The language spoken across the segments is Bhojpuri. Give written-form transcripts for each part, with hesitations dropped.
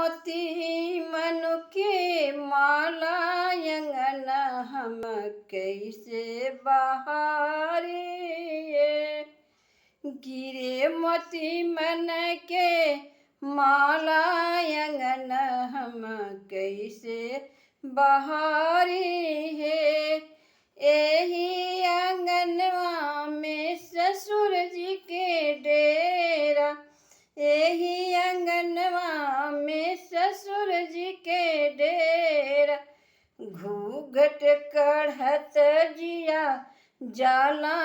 मोती मन के माला अंगन हम कैसे बहारे। गिरे मोती मन के माला अंगन हम कैसे बहारे है। एही अंगनवा में ससुर जी के डेरा। एही अंगनवा में ससुर जी के डेरा। घूंघट कढ़त जिया जाला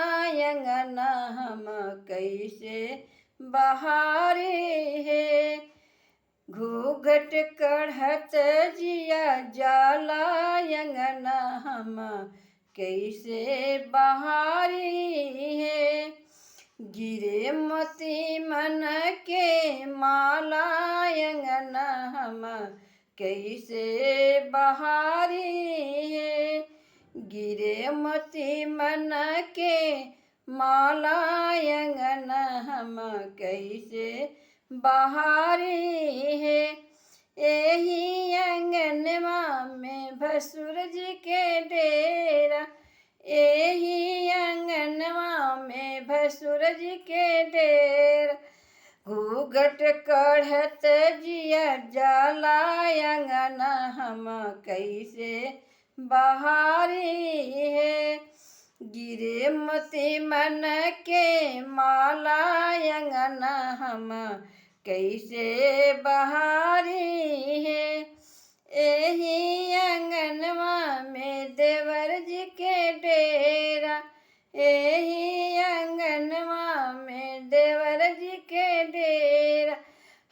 अंगना हम कैसे बहारे है। घूंघट कढ़त जिया जाला अंगना हम कैसे बहारे है। गिरे मोती मन के माला अंगना हम कैसे बहारे है। गिरे मोती मन के माला अंगना हम कैसे बहारे है। एही अंगनवा में भसुर जी के डेरा। एही अंगनवा में भसुर जी के डेरा। घूंघट कढ़त जिया जाला अंगना हम कैसे बहारे है। गिरे मोती मन के माला अंगना हम कैसे बहारे है। एही अंगनवा में देवर जी के डेरा। एही अंगनवा में देवर जी के डेरा।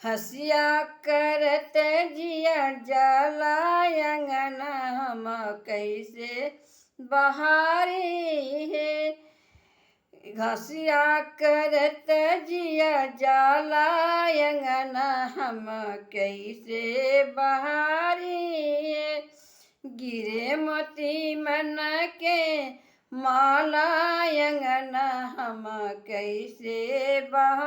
हंसिया करत जिया जाला अंगना हम कैसे बहारे है। घसिया करत जिया जाला अंगना हम कैसे बहारे है। गिरे मोती मन के माला अंगना हम कैसे बहारे।